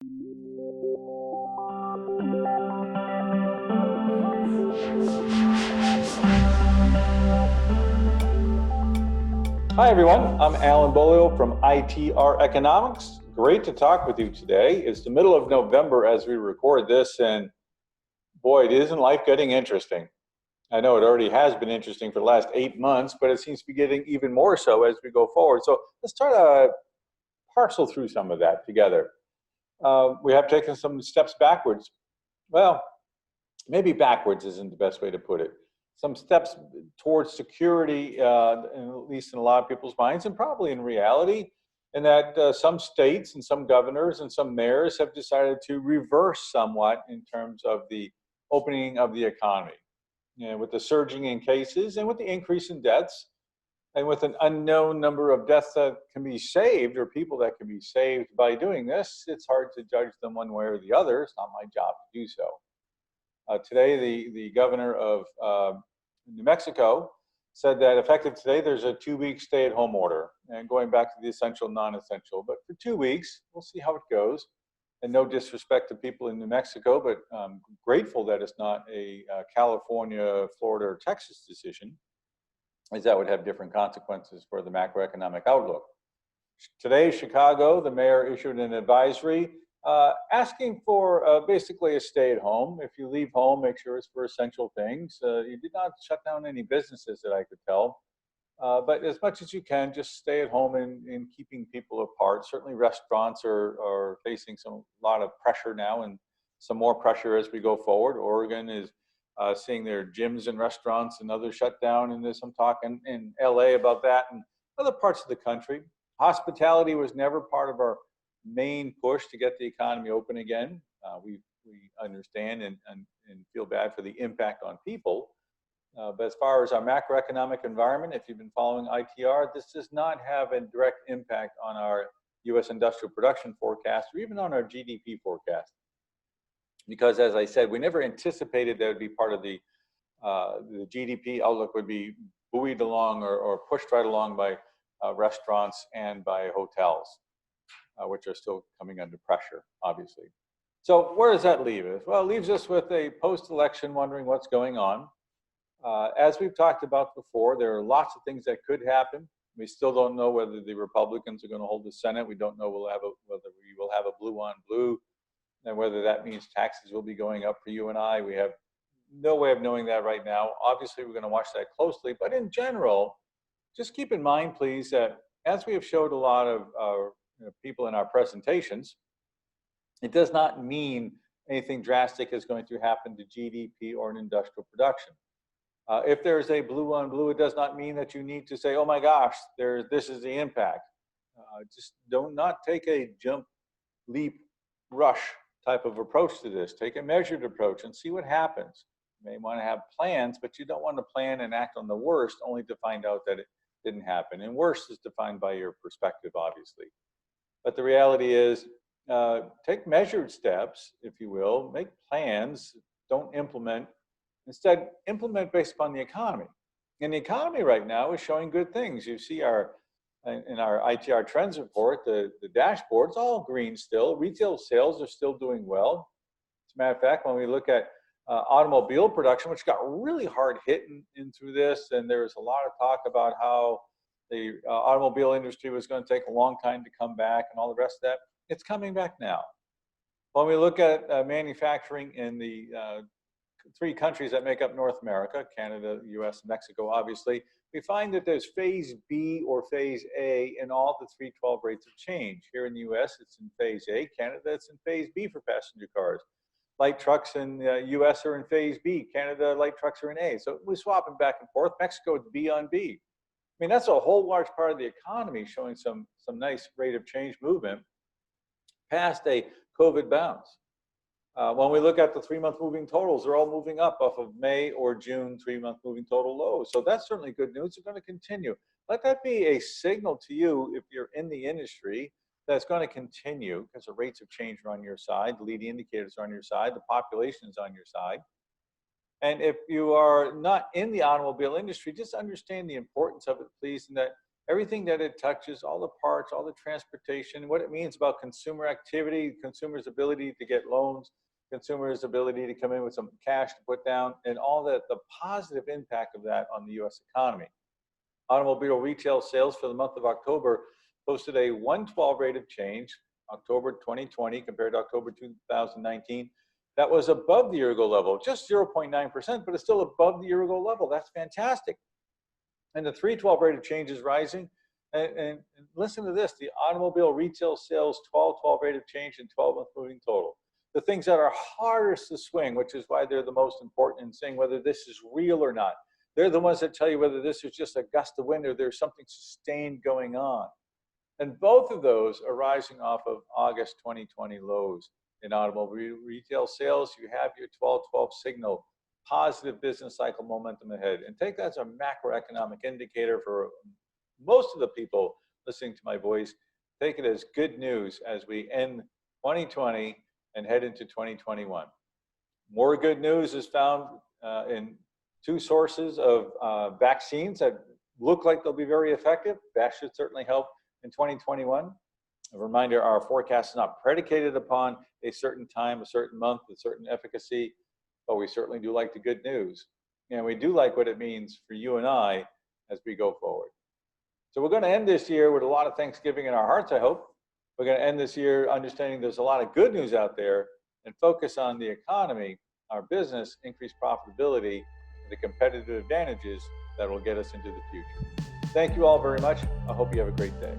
Hi, everyone. I'm Alan Beaulieu from ITR Economics. Great to talk with you today. It's the middle of November as we record this, and boy, isn't life getting interesting. I know it already has been interesting for the last 8 months, but it seems to be getting even more so as we go forward. So let's try to parcel through some of that together. We have taken some steps backwards. Well, maybe backwards isn't the best way to put it. Some steps towards security, at least in a lot of people's minds, and probably in reality, and that some states and some governors and some mayors have decided to reverse somewhat in terms of the opening of the economy. With the surging in cases and with the increase in deaths, and with an unknown number of deaths that can be saved or people that can be saved by doing this, it's hard to judge them one way or the other. It's not my job to do so. Today, the governor of New Mexico said that effective today, there's a 2-week stay-at-home order, and going back to the essential, non-essential. But for 2 weeks, we'll see how it goes. And no disrespect to people in New Mexico, but I'm grateful that it's not a California, Florida, or Texas decision, as that would have different consequences for the macroeconomic outlook. Today, Chicago, the mayor issued an advisory asking for basically a stay at home. If you leave home, make sure it's for essential things. You did not shut down any businesses that I could tell. But as much as you can, just stay at home in keeping people apart. Certainly restaurants are facing a lot of pressure now, and some more pressure as we go forward. Oregon is seeing their gyms and restaurants and others shut down, and there's some talk in LA about that and other parts of the country. Hospitality was never part of our main push to get the economy open again. We understand and feel bad for the impact on people. But as far as our macroeconomic environment, if you've been following ITR, this does not have a direct impact on our U.S. industrial production forecast or even on our GDP forecast. Because as I said, we never anticipated that would be part of the GDP outlook would be buoyed along or pushed right along by restaurants and by hotels, which are still coming under pressure, obviously. So where does that leave us? Well, it leaves us with a post-election wondering what's going on. As we've talked about before, there are lots of things that could happen. We still don't know whether the Republicans are going to hold the Senate. We don't know whether we will have a blue on blue, and whether that means taxes will be going up for you and I. We have no way of knowing that right now. Obviously, we're going to watch that closely. But in general, just keep in mind, please, that as we have showed a lot of people in our presentations, it does not mean anything drastic is going to happen to GDP or in industrial production. If there's a blue on blue, it does not mean that you need to say, oh my gosh, this is the impact. Just do not take a jump, leap, rush type of approach to this. Take a measured approach and see what happens. You may want to have plans, but you don't want to plan and act on the worst only to find out that it didn't happen. And worst is defined by your perspective, obviously. But the reality is, take measured steps, if you will, make plans, don't implement. Instead, implement based upon the economy. And the economy right now is showing good things. You see in our ITR trends report, the dashboard's all green still. Retail sales are still doing well. As a matter of fact, when we look at automobile production, which got really hard hit in through this, and there was a lot of talk about how the automobile industry was going to take a long time to come back and all the rest of that, it's coming back now. When we look at manufacturing in the 3 countries that make up North America, Canada, US, Mexico, obviously, we find that there's phase B or phase A in all the 312 rates of change. Here in the US, it's in phase A. Canada, it's in phase B for passenger cars. Light trucks in the US are in phase B. Canada, light trucks are in A. So we're swapping back and forth. Mexico, it's B on B. I mean, that's a whole large part of the economy showing some nice rate of change movement past a COVID bounce. When we look at the 3-month moving totals, they're all moving up off of May or June 3-month moving total lows. So that's certainly good news. They're going to continue. Let that be a signal to you if you're in the industry that's going to continue because the rates of change are on your side, the leading indicators are on your side, the population is on your side. And if you are not in the automobile industry, just understand the importance of it, please, and that everything that it touches, all the parts, all the transportation, what it means about consumer activity, consumers' ability to get loans, consumers' ability to come in with some cash to put down, and all the positive impact of that on the U.S. economy. Automobile retail sales for the month of October posted a 112 rate of change, October 2020 compared to October 2019. That was above the year ago level, just 0.9%, but it's still above the year ago level. That's fantastic. And the 312 rate of change is rising. And listen to this, the automobile retail sales 12 rate of change and 12-month moving total. The things that are hardest to swing, which is why they're the most important in saying whether this is real or not. They're the ones that tell you whether this is just a gust of wind or there's something sustained going on. And both of those are rising off of August 2020 lows. In automobile retail sales, you have your 12-12 signal, positive business cycle momentum ahead. And take that as a macroeconomic indicator for most of the people listening to my voice. Take it as good news as we end 2020 and head into 2021. More good news is found in two sources of vaccines that look like they'll be very effective. That should certainly help in 2021. A reminder, our forecast is not predicated upon a certain time, a certain month, a certain efficacy, but we certainly do like the good news. And we do like what it means for you and I as we go forward. So we're going to end this year with a lot of Thanksgiving in our hearts, I hope. We're going to end this year understanding there's a lot of good news out there and focus on the economy, our business, increased profitability, the competitive advantages that will get us into the future. Thank you all very much. I hope you have a great day.